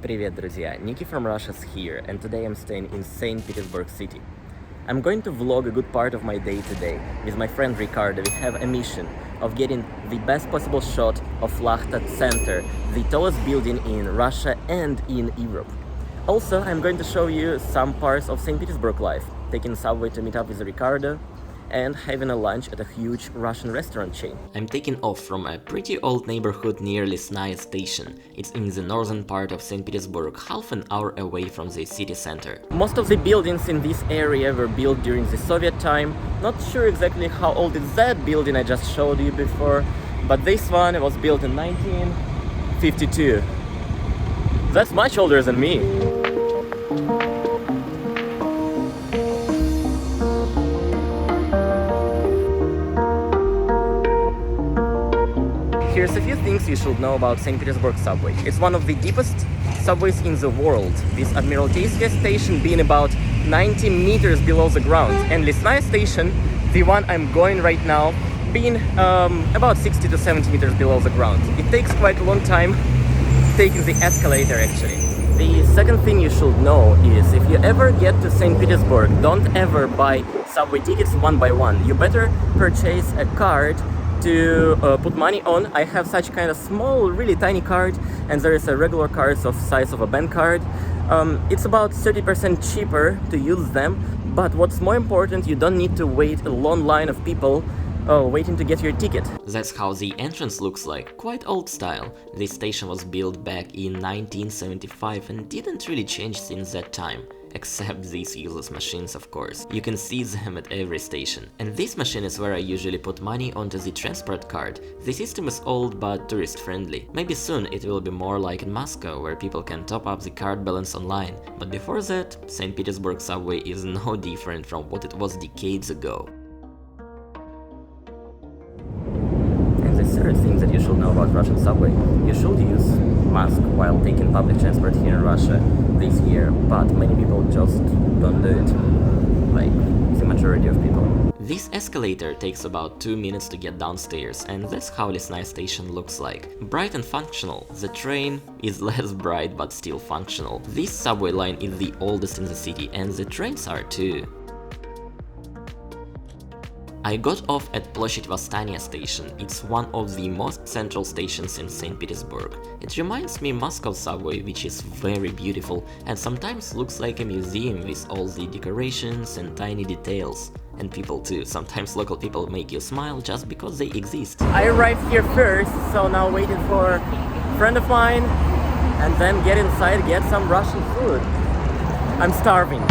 Привет, друзья! Niki from Russia is here, and today I'm staying in St Petersburg city. I'm going to vlog a good part of my day today. With my friend Ricardo, we have a mission of getting the best possible shot of Lakhta Center, the tallest building in Russia and in Europe. Also, I'm going to show you some parts of St Petersburg life, taking subway to meet up with Ricardo, and having a lunch at a huge Russian restaurant chain. I'm taking off from a pretty old neighborhood near Lesnaya station. It's in the northern part of St. Petersburg, half an hour away from the city center. Most of the buildings in this area were built during the Soviet time. Not sure exactly how old is that building I just showed you before, but this one was built in 1952. That's much older than me. Here's a few things you should know about St. Petersburg subway. It's one of the deepest subways in the world, with Admiralteyskaya station being about 90 meters below the ground, and Lesnaya station, the one I'm going right now, being about 60 to 70 meters below the ground. It takes quite a long time taking the escalator actually. The second thing you should know is if you ever get to St. Petersburg, don't ever buy subway tickets one by one. You better purchase a card to put money on. I have such kind of small, really tiny card, and there is a regular card of size of a bank card. It's about 30% cheaper to use them, but what's more important, you don't need to wait a long line of people waiting to get your ticket. That's how the entrance looks like, quite old style. This station was built back in 1975 and didn't really change since that time. Except these useless machines, of course. You can see them at every station. And this machine is where I usually put money onto the transport card. The system is old but tourist friendly. Maybe soon it will be more like in Moscow, where people can top up the card balance online. But before that, St. Petersburg subway is no different from what it was decades ago. And the third thing that you should know about Russian subway, you should use mask while taking public transport here in Russia this year, but many people just don't do it, like the majority of people. This escalator takes about 2 minutes to get downstairs, and that's how Lesnaya station looks like. Bright and functional. The train is less bright but still functional. This subway line is the oldest in the city, and the trains are too. I got off at Ploshchad Vostania station. It's one of the most central stations in St. Petersburg. It reminds me Moscow subway, which is very beautiful and sometimes looks like a museum with all the decorations and tiny details. And people too. Sometimes local people make you smile just because they exist. I arrived here first, so now waiting for a friend of mine and then get inside, get some Russian food. I'm starving.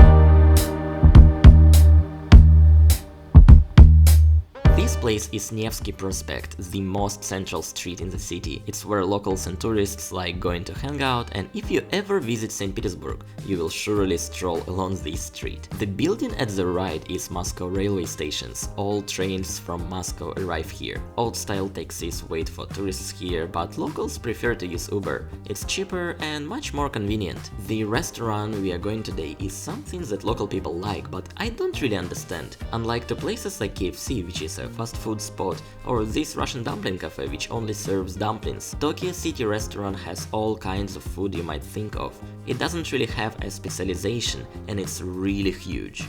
This place is Nevsky Prospekt, the most central street in the city. It's where locals and tourists like going to hang out, and if you ever visit St. Petersburg, you will surely stroll along this street. The building at the right is Moscow railway stations. All trains from Moscow arrive here. Old-style taxis wait for tourists here, but locals prefer to use Uber. It's cheaper and much more convenient. The restaurant we are going today is something that local people like, but I don't really understand. Unlike to places like KFC, which is a fast food spot, or this Russian dumpling cafe which only serves dumplings, Tokyo City restaurant has all kinds of food you might think of. It doesn't really have a specialization, and it's really huge.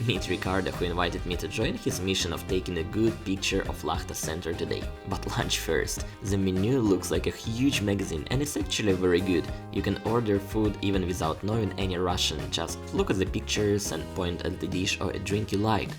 Meet Ricardo, who invited me to join his mission of taking a good picture of Lakhta Center today. But lunch first. The menu looks like a huge magazine, and it's actually very good. You can order food even without knowing any Russian, just look at the pictures and point at the dish or a drink you like.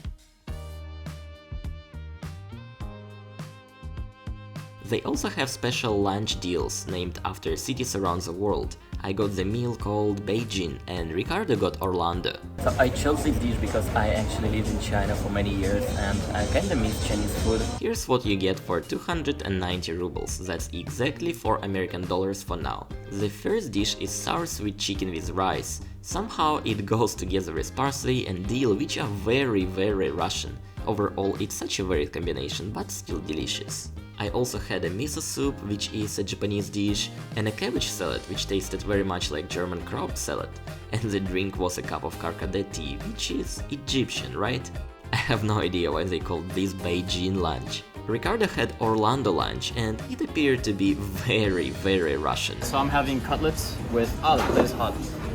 They also have special lunch deals named after cities around the world. I got the meal called Beijing, and Ricardo got Orlando. So I chose this dish because I actually lived in China for many years and I kinda miss Chinese food. Here's what you get for 290 rubles, that's exactly $4 for now. The first dish is sour sweet chicken with rice. Somehow it goes together with parsley and dill, which are very Russian. Overall, it's such a weird combination, but still delicious. I also had a miso soup, which is a Japanese dish, and a cabbage salad, which tasted very much like German kraut salad. And the drink was a cup of karkade tea, which is Egyptian, right? I have no idea why they called this Beijing lunch. Ricardo had Orlando lunch and it appeared to be very Russian. So I'm having cutlets with, oh, that is hot,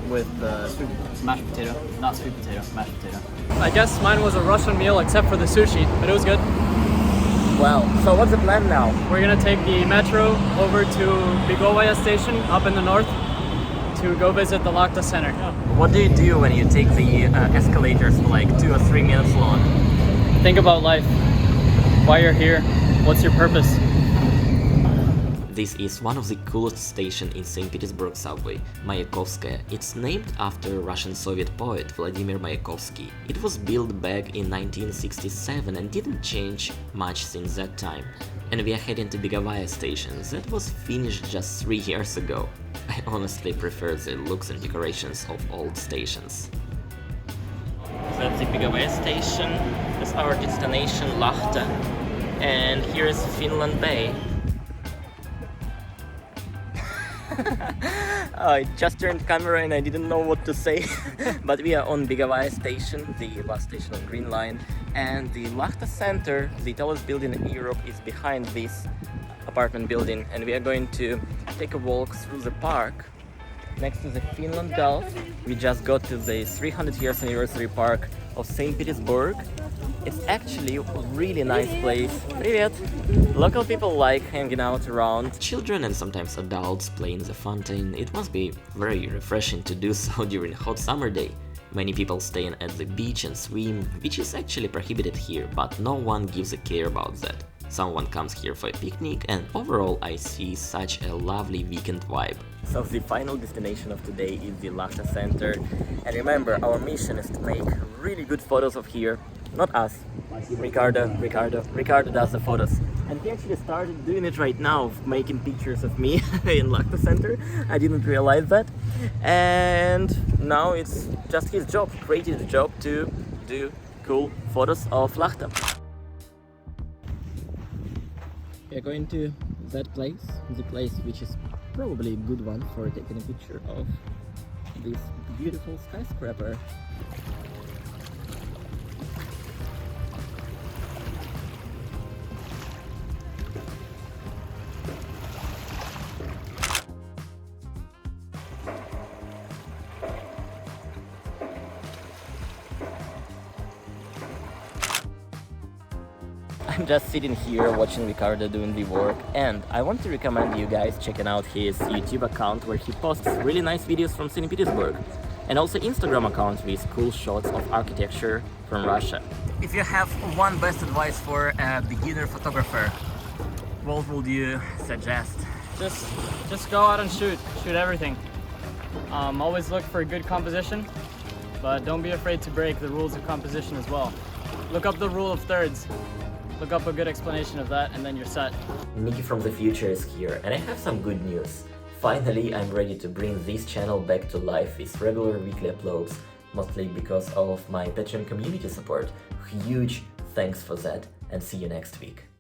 with mashed potato, not sweet potato, mashed potato. I guess mine was a Russian meal except for the sushi, but it was good. Well, so what's the plan now? We're gonna take the metro over to Bigovaya station up in the north to go visit the Lakhta Center. What do you do when you take the escalators for like 2 or 3 minutes long? Think about life, why you're here, what's your purpose? This is one of the coolest stations in St. Petersburg subway, Mayakovskaya. It's named after Russian Soviet poet Vladimir Mayakovsky. It was built back in 1967 and didn't change much since that time. And we are heading to Bigovaya station, that was finished just 3 years ago. I honestly prefer the looks and decorations of old stations. That's the Bigovaya station, that's our destination Lakhta, and here is Finland Bay. I just turned camera and I didn't know what to say. But we are on Bigovaya station, the bus station on Green Line, and the Lakhta Center, the tallest building in Europe, is behind this apartment building, and we are going to take a walk through the park next to the Finland Gulf. We just got to the 300 years anniversary park of St. Petersburg. It's actually a really nice place. Privet! Local people like hanging out around. Children and sometimes adults play in the fountain. It must be very refreshing to do so during a hot summer day. Many people stay at the beach and swim, which is actually prohibited here, but no one gives a care about that. Someone comes here for a picnic, and overall I see such a lovely weekend vibe. So the final destination of today is the Lakhta Center. And remember, our mission is to make really good photos of here. Not us. Ricardo does the photos. And he actually started doing it right now, making pictures of me in Lakhta Center. I didn't realize that. And now it's just his job, creative job, to do cool photos of Lakhta. We are going to that place, the place which is probably a good one for taking a picture of this beautiful skyscraper. I'm just sitting here watching Ricardo doing the work, and I want to recommend you guys checking out his YouTube account where he posts really nice videos from St. Petersburg, and also Instagram account with cool shots of architecture from Russia. If you have one best advice for a beginner photographer, what would you suggest? Just go out and shoot everything. Always look for a good composition, but don't be afraid to break the rules of composition as well. Look up the rule of thirds. Look up a good explanation of that, and then you're set. Niki from the future is here, and I have some good news. Finally, I'm ready to bring this channel back to life with regular weekly uploads, mostly because of my Patreon community support. Huge thanks for that, and see you next week.